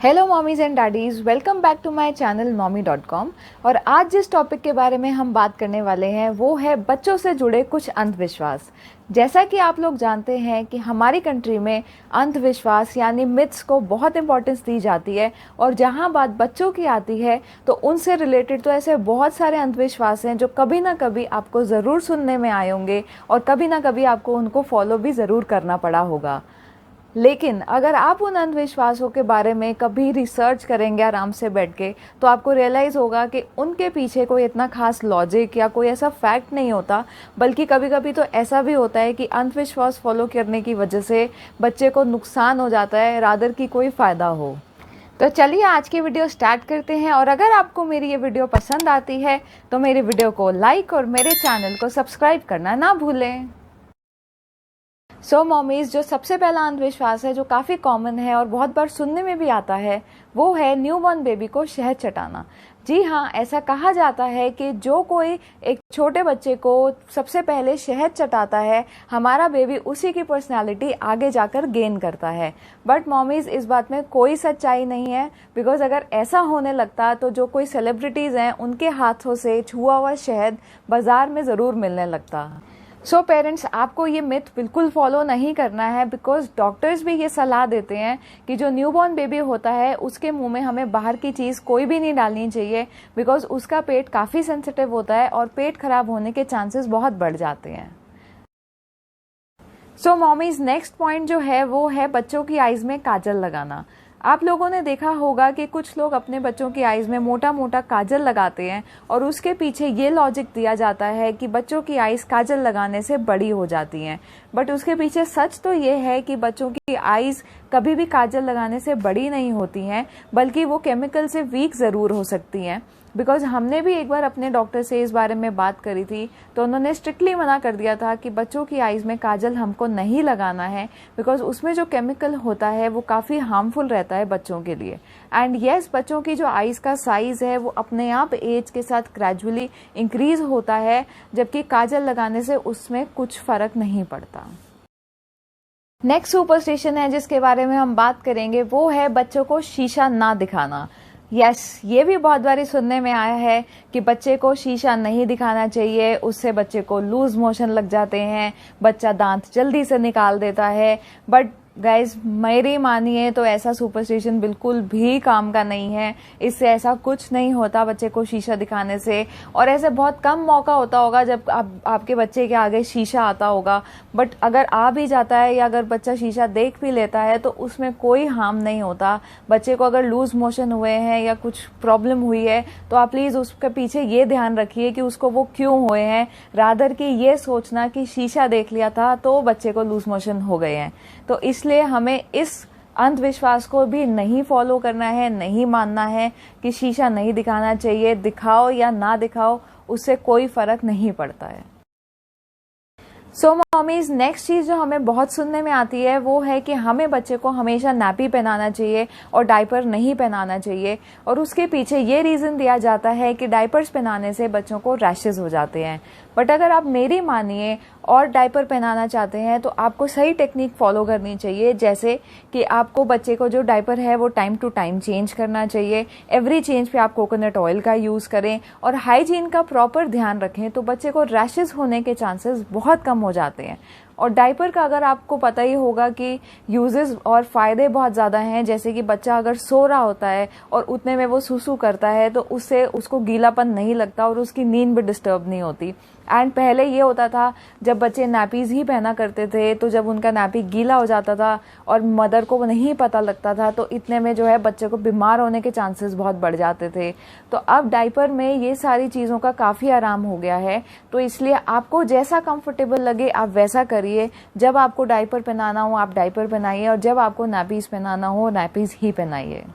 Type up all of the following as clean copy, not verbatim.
Hello mommies and daddies, welcome back to my channel mommy.com। और आज जिस topic के बारे में हम बात करने वाले हैं वो है बच्चों से जुड़े कुछ अंधविश्वास। जैसा कि आप लोग जानते हैं कि हमारी कंट्री में अंधविश्वास यानी मिथ्स को बहुत इंपॉर्टेंस दी जाती है, और जहां बात बच्चों की आती है तो उनसे रिलेटेड तो ऐसे बहुत सारे अंधविश्वास हैं जो कभी ना कभी आपको ज़रूर सुनने में आए होंगे और कभी ना कभी आपको उनको फॉलो भी ज़रूर करना पड़ा होगा। लेकिन अगर आप उन अंधविश्वासों के बारे में कभी रिसर्च करेंगे आराम से बैठ के, तो आपको रियलाइज़ होगा कि उनके पीछे कोई इतना खास लॉजिक या कोई ऐसा फैक्ट नहीं होता, बल्कि कभी कभी तो ऐसा भी होता है कि अंधविश्वास फॉलो करने की वजह से बच्चे को नुकसान हो जाता है रादर कि कोई फ़ायदा हो। तो चलिए आज की वीडियो स्टार्ट करते हैं। और अगर आपको मेरी ये वीडियो पसंद आती है तो मेरी वीडियो को लाइक और मेरे चैनल को सब्सक्राइब करना ना भूलें। मॉमीज़, जो सबसे पहला अंधविश्वास है जो काफ़ी कॉमन है और बहुत बार सुनने में भी आता है वो है न्यूबॉर्न बेबी को शहद चटाना। जी हाँ, ऐसा कहा जाता है कि जो कोई एक छोटे बच्चे को सबसे पहले शहद चटाता है, हमारा बेबी उसी की पर्सनालिटी आगे जाकर गेन करता है। बट मॉमीज़, इस बात में कोई सच्चाई नहीं है, बिकॉज अगर ऐसा होने लगता तो जो कोई सेलिब्रिटीज़ हैं उनके हाथों से छुआ हुआ शहद बाज़ार में ज़रूर मिलने लगता। पेरेंट्स, आपको ये मिथ बिल्कुल फॉलो नहीं करना है, बिकॉज डॉक्टर्स भी ये सलाह देते हैं कि जो न्यूबॉर्न बेबी होता है उसके मुंह में हमें बाहर की चीज़ कोई भी नहीं डालनी चाहिए, बिकॉज उसका पेट काफ़ी सेंसिटिव होता है और पेट खराब होने के चांसेस बहुत बढ़ जाते हैं। मॉमीज, नेक्स्ट पॉइंट जो है वो है बच्चों की आईज में काजल लगाना। आप लोगों ने देखा होगा कि कुछ लोग अपने बच्चों की आईज में मोटा मोटा काजल लगाते हैं और उसके पीछे ये लॉजिक दिया जाता है कि बच्चों की आईज काजल लगाने से बड़ी हो जाती हैं। बट उसके पीछे सच तो ये है कि बच्चों की आईज कभी भी काजल लगाने से बड़ी नहीं होती हैं, बल्कि वो केमिकल से वीक ज़रूर हो सकती हैं। बिकॉज हमने भी एक बार अपने डॉक्टर से इस बारे में बात करी थी, तो उन्होंने स्ट्रिक्टली मना कर दिया था कि बच्चों की आईज़ में काजल हमको नहीं लगाना है, बिकॉज उसमें जो केमिकल होता है वो काफ़ी हार्मफुल रहता है बच्चों के लिए। एंड येस, बच्चों की जो आईज़ का साइज़ है वो अपने आप एज के साथ ग्रेजुअली इंक्रीज होता है, जबकि काजल लगाने से उसमें कुछ फ़र्क नहीं पड़ता। नेक्स्ट सुपरस्टिशन है जिसके बारे में हम बात करेंगे वो है बच्चों को शीशा ना दिखाना। यस, ये भी बहुत बारी सुनने में आया है कि बच्चे को शीशा नहीं दिखाना चाहिए, उससे बच्चे को लूज मोशन लग जाते हैं, बच्चा दांत जल्दी से निकाल देता है। बट गाइज, मेरी मानिए तो ऐसा सुपरस्टिशन बिल्कुल भी काम का नहीं है। इससे ऐसा कुछ नहीं होता बच्चे को शीशा दिखाने से, और ऐसे बहुत कम मौका होता होगा जब आपके बच्चे के आगे शीशा आता होगा। बट अगर आ भी जाता है या अगर बच्चा शीशा देख भी लेता है तो उसमें कोई हार्म नहीं होता। बच्चे को अगर लूज मोशन हुए हैं या कुछ प्रॉब्लम हुई है तो आप प्लीज़ उसके पीछे ये ध्यान रखिए कि उसको वो क्यों हुए हैं, रादर कि ये सोचना कि शीशा देख लिया था तो बच्चे को लूज मोशन हो गए हैं। तो इसलिए हमें इस अंधविश्वास को भी नहीं फॉलो करना है, नहीं मानना है कि शीशा नहीं दिखाना चाहिए। दिखाओ या ना दिखाओ, उससे कोई फर्क नहीं पड़ता है। मॉमीज, नेक्स्ट चीज़ जो हमें बहुत सुनने में आती है वो है कि हमें बच्चे को हमेशा नैपी पहनाना चाहिए और डायपर नहीं पहनाना चाहिए, और उसके पीछे ये रीज़न दिया जाता है कि डायपर्स पहनाने से बच्चों को रैशेज हो जाते हैं। बट अगर आप मेरी मानिए और डायपर पहनाना चाहते हैं तो आपको सही टेक्निक फॉलो करनी चाहिए, जैसे कि आपको बच्चे को जो डायपर है वो टाइम टू टाइम चेंज करना चाहिए। एवरी चेंज पे आप कोकोनट ऑयल का यूज़ करें और हाइजीन का प्रॉपर ध्यान रखें, तो बच्चे को रैशेज होने के चांसेस बहुत कम हो जाते हैं। और डायपर का अगर आपको पता ही होगा कि यूजेस और फ़ायदे बहुत ज़्यादा हैं, जैसे कि बच्चा अगर सो रहा होता है और उतने में वो सुसु करता है तो उससे उसको गीलापन नहीं लगता और उसकी नींद भी डिस्टर्ब नहीं होती। एंड पहले ये होता था जब बच्चे नैपीज ही पहना करते थे, तो जब उनका नैपी गीला हो जाता था और मदर को नहीं पता लगता था तो इतने में जो है बच्चे को बीमार होने के चांसेस बहुत बढ़ जाते थे। तो अब डायपर में ये सारी चीज़ों का काफ़ी आराम हो गया है, तो इसलिए आपको जैसा कंफर्टेबल लगे आप वैसा करिए। जब आपको डायपर पहनाना हो आप डायपर पहनाइए, और जब आपको नैपीज पहनाना हो नैपीज ही पहनाइए।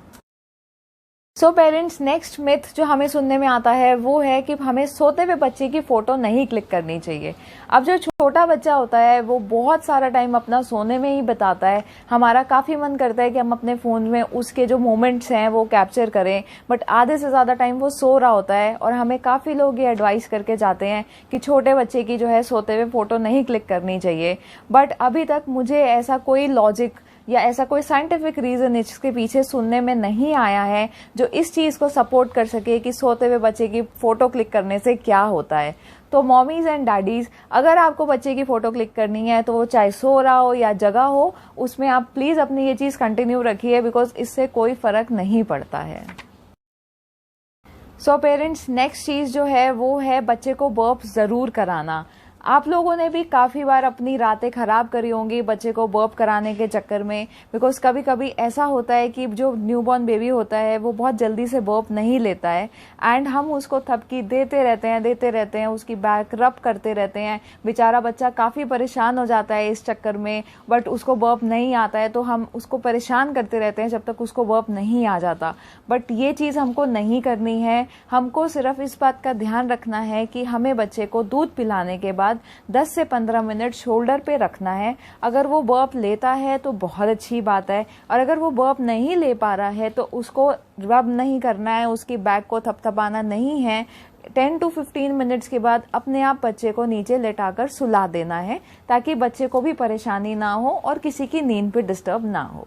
पेरेंट्स, नेक्स्ट मिथ जो हमें सुनने में आता है वो है कि हमें सोते हुए बच्चे की फ़ोटो नहीं क्लिक करनी चाहिए। अब जो छोटा बच्चा होता है वो बहुत सारा टाइम अपना सोने में ही बिताता है। हमारा काफ़ी मन करता है कि हम अपने फ़ोन में उसके जो मोमेंट्स हैं वो कैप्चर करें, बट आधे से ज़्यादा टाइम वो सो रहा होता है। और हमें काफ़ी लोग ये एडवाइस करके जाते हैं कि छोटे बच्चे की जो है सोते हुए फ़ोटो नहीं क्लिक करनी चाहिए। बट अभी तक मुझे ऐसा कोई लॉजिक या ऐसा कोई साइंटिफिक रीज़न इसके पीछे सुनने में नहीं आया है जो इस चीज़ को सपोर्ट कर सके कि सोते हुए बच्चे की फ़ोटो क्लिक करने से क्या होता है। तो मॉमीज़ एंड डैडीज़, अगर आपको बच्चे की फ़ोटो क्लिक करनी है तो वो चाहे सो रहा हो या जगा हो, उसमें आप प्लीज़ अपनी ये चीज़ कंटिन्यू रखिए, बिकॉज इससे कोई फ़र्क नहीं पड़ता है। सो पेरेंट्स, नेक्स्ट चीज़ जो है वो है बच्चे को बर्प ज़रूर कराना। आप लोगों ने भी काफ़ी बार अपनी रातें ख़राब करी होंगी बच्चे को बर्प कराने के चक्कर में, बिकॉज कभी कभी ऐसा होता है कि जो न्यूबॉर्न बेबी होता है वो बहुत जल्दी से बर्प नहीं लेता है एंड हम उसको थपकी देते रहते हैं, उसकी बैक रब करते रहते हैं। बेचारा बच्चा काफ़ी परेशान हो जाता है इस चक्कर में, बट उसको बर्प नहीं आता है तो हम उसको परेशान करते रहते हैं जब तक उसको बर्प नहीं आ जाता। बट ये चीज़ हमको नहीं करनी है। हमको सिर्फ इस बात का ध्यान रखना है कि हमें बच्चे को दूध पिलाने के बाद 10 से 15 मिनट शोल्डर पे रखना है। अगर वो बर्प लेता है तो बहुत अच्छी बात है, और अगर वो बर्प नहीं ले पा रहा है तो उसको रब नहीं करना है, उसकी बैक को थपथपाना नहीं है। 10 to 15 मिनट्स के बाद अपने आप बच्चे को नीचे लेटाकर सुला देना है, ताकि बच्चे को भी परेशानी ना हो और किसी की नींद पे डिस्टर्ब ना हो।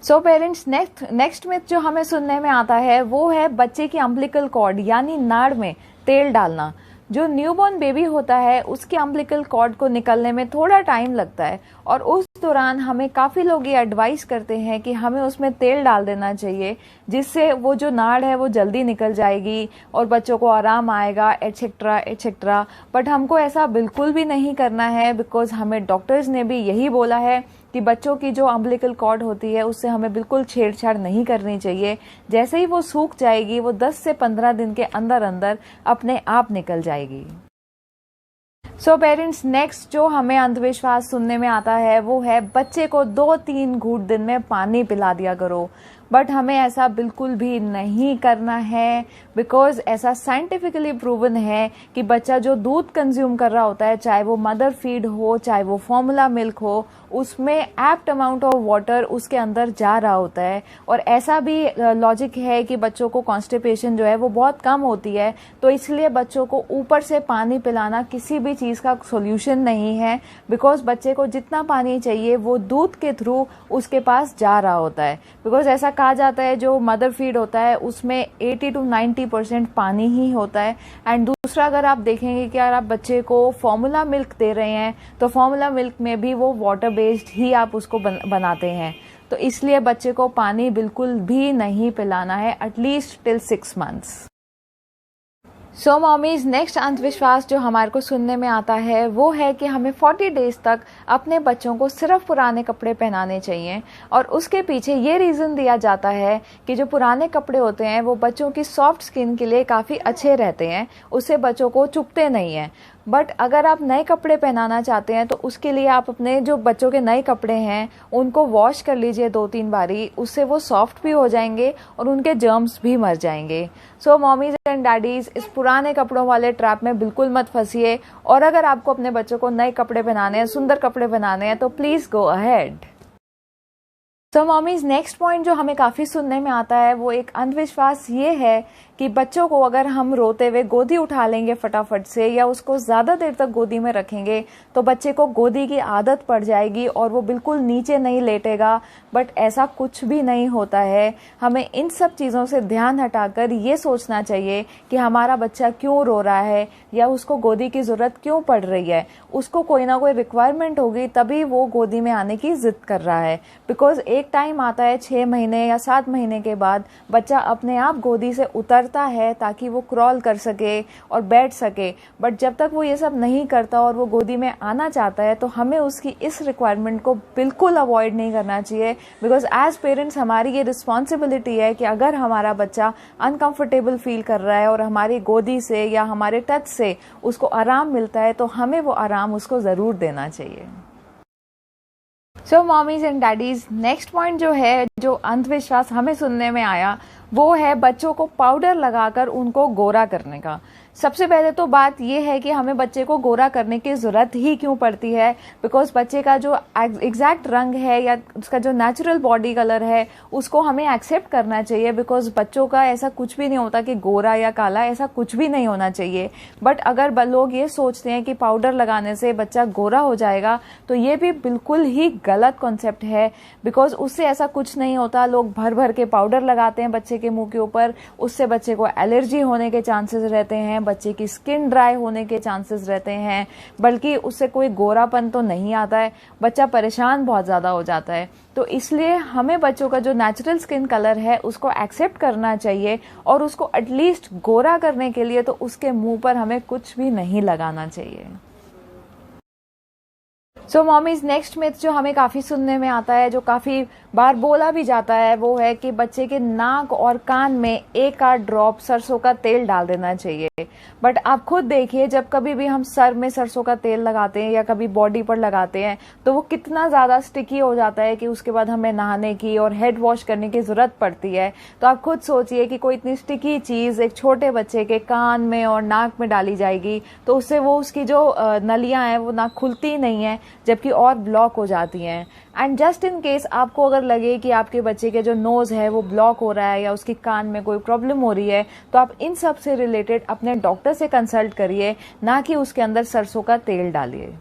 सो पेरेंट्स, नेक्स्ट मिथ जो हमें सुनने में आता है वो है बच्चे की अम्बिलिकल कॉर्ड यानी नाड़ में तेल डालना। जो न्यूबॉर्न बेबी होता है उसके अम्बिलिकल कॉर्ड को निकलने में थोड़ा टाइम लगता है, और उस दौरान हमें काफ़ी लोग ये एडवाइस करते हैं कि हमें उसमें तेल डाल देना चाहिए, जिससे वो जो नाड़ है वो जल्दी निकल जाएगी और बच्चों को आराम आएगा, एटसेट्रा एटसेट्रा। बट हमको ऐसा बिल्कुल भी नहीं करना है, बिकॉज हमें डॉक्टर्स ने भी यही बोला है कि बच्चों की जो अम्बिलिकल कॉर्ड होती है उससे हमें बिल्कुल छेड़छाड़ नहीं करनी चाहिए। जैसे ही वो सूख जाएगी वो 10 से 15 दिन के अंदर अंदर अपने आप निकल जाएगी। सो पेरेंट्स, नेक्स्ट जो हमें अंधविश्वास सुनने में आता है वो है बच्चे को 2-3 घूंट दिन में पानी पिला दिया करो। बट हमें ऐसा बिल्कुल भी नहीं करना है, बिकॉज ऐसा साइंटिफिकली प्रूवन है कि बच्चा जो दूध कंज्यूम कर रहा होता है, चाहे वो मदर फीड हो चाहे वो फॉर्मूला मिल्क हो, उसमें एप्ट अमाउंट ऑफ वाटर उसके अंदर जा रहा होता है। और ऐसा भी लॉजिक है कि बच्चों को कॉन्स्टिपेशन जो है वो बहुत कम होती है, तो इसलिए बच्चों को ऊपर से पानी पिलाना किसी भी चीज़ का सोल्यूशन नहीं है, बिकॉज बच्चे को जितना पानी चाहिए वो दूध के थ्रू उसके पास जा रहा होता है। बिकॉज ऐसा कहा जाता है जो मदर फीड होता है उसमें 80 to 90% पानी ही होता है। एंड दूसरा, अगर आप देखेंगे कि अगर आप बच्चे को फॉर्मूला मिल्क दे रहे हैं तो फॉर्मूला मिल्क में भी वो वाटर बेस्ड ही आप उसको बनाते हैं, तो इसलिए बच्चे को पानी बिल्कुल भी नहीं पिलाना है एटलीस्ट टिल 6 months। सो मॉमीज, नेक्स्ट अंधविश्वास जो हमारे को सुनने में आता है वो है कि हमें 40 डेज तक अपने बच्चों को सिर्फ पुराने कपड़े पहनाने चाहिए, और उसके पीछे ये रीज़न दिया जाता है कि जो पुराने कपड़े होते हैं वो बच्चों की सॉफ्ट स्किन के लिए काफ़ी अच्छे रहते हैं, उससे बच्चों को चुभते नहीं हैं। बट अगर आप नए कपड़े पहनाना चाहते हैं तो उसके लिए आप अपने जो बच्चों के नए कपड़े हैं उनको वॉश कर लीजिए 2-3 बारी, उससे वो सॉफ्ट भी हो जाएंगे और उनके जर्म्स भी मर जाएंगे। सो मॉमीज एंड डैडीज, इस पुराने कपड़ों वाले ट्रैप में बिल्कुल मत फंसिए, और अगर आपको अपने बच्चों को नए कपड़े पहनाने हैं, सुंदर कपड़े बनाने हैं, तो please go ahead. So mommies, next point जो हमें काफ़ी सुनने में आता है वो एक अंधविश्वास ये है कि बच्चों को अगर हम रोते हुए गोदी उठा लेंगे फटाफट से, या उसको ज़्यादा देर तक गोदी में रखेंगे तो बच्चे को गोदी की आदत पड़ जाएगी और वो बिल्कुल नीचे नहीं लेटेगा। बट ऐसा कुछ भी नहीं होता है। हमें इन सब चीज़ों से ध्यान हटाकर ये सोचना चाहिए कि हमारा बच्चा क्यों रो रहा है या उसको गोदी की ज़रूरत क्यों पड़ रही है। उसको कोई ना कोई रिक्वायरमेंट होगी तभी वो गोदी में आने की ज़िद कर रहा है। बिकॉज एक टाइम आता है 6 महीने या 7 महीने के बाद बच्चा अपने आप गोदी से उतरता है ताकि वो क्रॉल कर सके और बैठ सके। बट जब तक वो ये सब नहीं करता और वो गोदी में आना चाहता है तो हमें उसकी इस रिक्वायरमेंट को बिल्कुल अवॉइड नहीं करना चाहिए। बिकॉज एज पेरेंट्स हमारी ये रिस्पॉन्सिबिलिटी है कि अगर हमारा बच्चा अनकंफर्टेबल फील कर रहा है और हमारी गोदी से या हमारे टच से उसको आराम मिलता है तो हमें वो आराम उसको ज़रूर देना चाहिए। So mommies and daddies, next point जो है, जो अंधविश्वास हमें सुनने में आया वो है बच्चों को पाउडर लगाकर उनको गोरा करने का। सबसे पहले तो बात यह है कि हमें बच्चे को गोरा करने की ज़रूरत ही क्यों पड़ती है, बिकॉज बच्चे का जो एग्जैक्ट रंग है या उसका जो नेचुरल बॉडी कलर है उसको हमें एक्सेप्ट करना चाहिए। बिकॉज बच्चों का ऐसा कुछ भी नहीं होता कि गोरा या काला, ऐसा कुछ भी नहीं होना चाहिए। बट अगर लोग ये सोचते हैं कि पाउडर लगाने से बच्चा गोरा हो जाएगा तो ये भी बिल्कुल ही गलत कॉन्सेप्ट है, बिकॉज उससे ऐसा कुछ नहीं होता। लोग भर भर के पाउडर लगाते हैं बच्चे के मुंह के ऊपर, उससे बच्चे को एलर्जी होने के चांसेस रहते हैं, बच्चे की स्किन ड्राई होने के चांसेस रहते हैं, बल्कि उससे कोई गोरापन तो नहीं आता है, बच्चा परेशान बहुत ज़्यादा हो जाता है। तो इसलिए हमें बच्चों का जो नेचुरल स्किन कलर है उसको एक्सेप्ट करना चाहिए और उसको एटलीस्ट गोरा करने के लिए तो उसके मुंह पर हमें कुछ भी नहीं लगाना चाहिए। सो मॉमीज, नेक्स्ट मिथ जो हमें काफ़ी सुनने में आता है, जो काफ़ी बार बोला भी जाता है, वो है कि बच्चे के नाक और कान में 1-8 ड्रॉप सरसों का तेल डाल देना चाहिए। बट आप खुद देखिए, जब कभी भी हम सर में सरसों का तेल लगाते हैं या कभी बॉडी पर लगाते हैं तो वो कितना ज़्यादा स्टिकी हो जाता है कि उसके बाद हमें नहाने की और हेड वॉश करने की ज़रूरत पड़ती है। तो आप खुद सोचिए कि कोई इतनी स्टिकी चीज़ एक छोटे बच्चे के कान में और नाक में डाली जाएगी तो उससे वो उसकी जो नलियाँ हैं वो ना खुलती नहीं है, जबकि और ब्लॉक हो जाती हैं। एंड जस्ट इन केस आपको अगर लगे कि आपके बच्चे के जो नोज़ है वो ब्लॉक हो रहा है या उसकी कान में कोई प्रॉब्लम हो रही है तो आप इन सब से रिलेटेड अपने डॉक्टर से कंसल्ट करिए, ना कि उसके अंदर सरसों का तेल डालिए।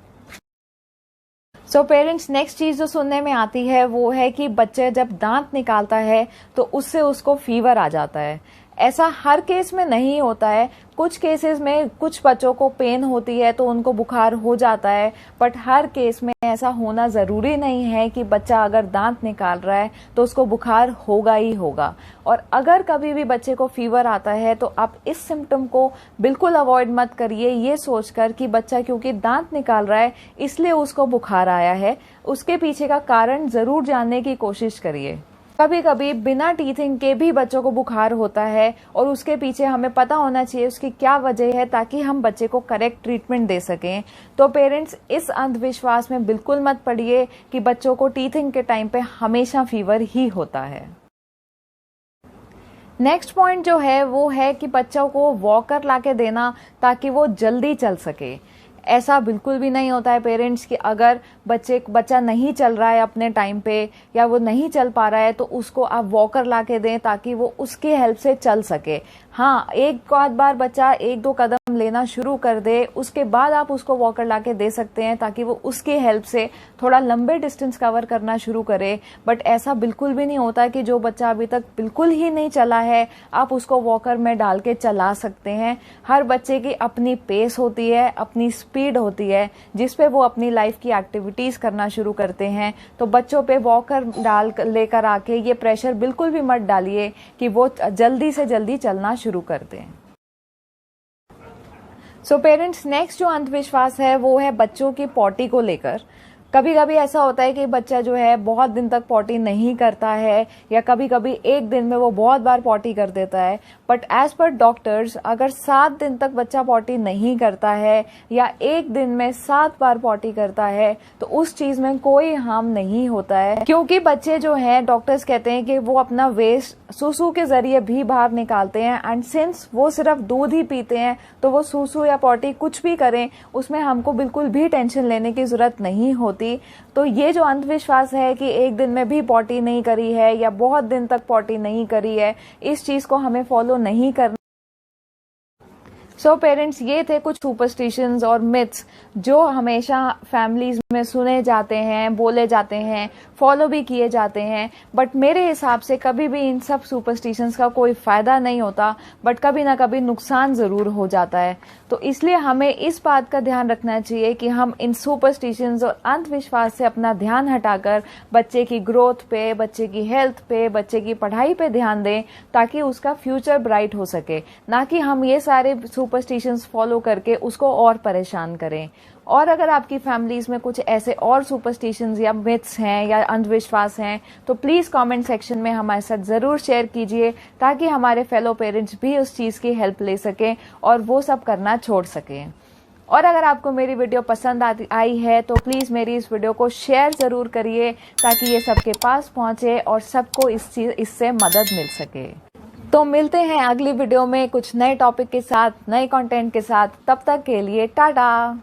सो पेरेंट्स, नेक्स्ट चीज़ जो सुनने में आती है वो है कि बच्चे जब दांत निकालता है तो उससे उसको फीवर आ जाता है। ऐसा हर केस में नहीं होता है, कुछ केसेस में कुछ बच्चों को पेन होती है तो उनको बुखार हो जाता है, बट हर केस में ऐसा होना ज़रूरी नहीं है कि बच्चा अगर दांत निकाल रहा है तो उसको बुखार होगा ही होगा। और अगर कभी भी बच्चे को फीवर आता है तो आप इस सिम्टम को बिल्कुल अवॉइड मत करिए ये सोचकर कि बच्चा क्योंकि दांत निकाल रहा है इसलिए उसको बुखार आया है। उसके पीछे का कारण ज़रूर जानने की कोशिश करिए। कभी कभी बिना टीथिंग के भी बच्चों को बुखार होता है और उसके पीछे हमें पता होना चाहिए उसकी क्या वजह है, ताकि हम बच्चे को करेक्ट ट्रीटमेंट दे सकें। तो पेरेंट्स, इस अंधविश्वास में बिल्कुल मत पड़िए कि बच्चों को टीथिंग के टाइम पे हमेशा फीवर ही होता है। नेक्स्ट पॉइंट जो है वो है कि बच्चों को वॉकर लाके देना ताकि वो जल्दी चल सके। ऐसा बिल्कुल भी नहीं होता है पेरेंट्स कि अगर बच्चा नहीं चल रहा है अपने टाइम पे या वो नहीं चल पा रहा है तो उसको आप वॉकर ला के दें ताकि वो उसकी हेल्प से चल सके। हाँ, एक आध बार बच्चा 1-2 कदम लेना शुरू कर दे, उसके बाद आप उसको वॉकर ला के दे सकते हैं ताकि वो उसकी हेल्प से थोड़ा लंबे डिस्टेंस कवर करना शुरू करे। बट ऐसा बिल्कुल भी नहीं होता कि जो बच्चा अभी तक बिल्कुल ही नहीं चला है आप उसको वॉकर में डाल के चला सकते हैं। हर बच्चे की अपनी पेस होती है, अपनी स्पीड होती है जिस पे वो अपनी लाइफ की एक्टिविटीज करना शुरू करते हैं। तो बच्चों पे वॉकर लेकर आके ये प्रेशर बिल्कुल भी मत डालिए कि वो जल्दी से जल्दी चलना शुरू कर दें। सो पेरेंट्स, नेक्स्ट जो अंधविश्वास है वो है बच्चों की पॉटी को लेकर। कभी कभी ऐसा होता है कि बच्चा जो है बहुत दिन तक पॉटी नहीं करता है या कभी कभी एक दिन में वो बहुत बार पॉटी कर देता है। बट एज पर डॉक्टर्स, अगर 7 दिन तक बच्चा पॉटी नहीं करता है या एक दिन में 7 बार पॉटी करता है तो उस चीज में कोई हार्म नहीं होता है, क्योंकि बच्चे जो हैं डॉक्टर्स कहते हैं कि वो अपना वेस्ट सूसू के जरिए भी बाहर निकालते हैं। एंड सिंस वो सिर्फ दूध ही पीते हैं तो वो सूसू या पॉटी कुछ भी करें उसमें हमको बिल्कुल भी टेंशन लेने की जरूरत नहीं होती। तो ये जो अंधविश्वास है कि एक दिन में भी पॉटी नहीं करी है या बहुत दिन तक पॉटी नहीं करी है, इस चीज को हमें फॉलो नहीं करना। सो पेरेंट्स, ये थे कुछ सुपरस्टिशंस और मिथ्स जो हमेशा फैमिलीज में सुने जाते हैं, बोले जाते हैं, फॉलो भी किए जाते हैं। बट मेरे हिसाब से कभी भी इन सब सुपरस्टिशंस का कोई फायदा नहीं होता, बट कभी ना कभी नुकसान जरूर हो जाता है। तो इसलिए हमें इस बात का ध्यान रखना चाहिए कि हम इन सुपरस्टिशंस और अंधविश्वास से अपना ध्यान हटाकर बच्चे की ग्रोथ पे, बच्चे की हेल्थ पे, बच्चे की पढ़ाई पे ध्यान दें ताकि उसका फ्यूचर ब्राइट हो सके, ना कि हम ये सारे सुपरस्टिशंस फॉलो करके उसको और परेशान करें। और अगर आपकी फैमिलीज में कुछ ऐसे और सुपरस्टिशंस या मिथ्स हैं या अंधविश्वास हैं तो प्लीज कमेंट सेक्शन में हमारे साथ जरूर शेयर कीजिए ताकि हमारे फेलो पेरेंट्स भी उस चीज की हेल्प ले सकें और वो सब करना छोड़ सकें। और अगर आपको मेरी वीडियो पसंद आई है तो प्लीज मेरी इस वीडियो को शेयर जरूर करिए ताकि ये सबके पास पहुंचे और सबको इससे मदद मिल सके। तो मिलते हैं अगली वीडियो में कुछ नए टॉपिक के साथ, नए कंटेंट के साथ। तब तक के लिए टाटा।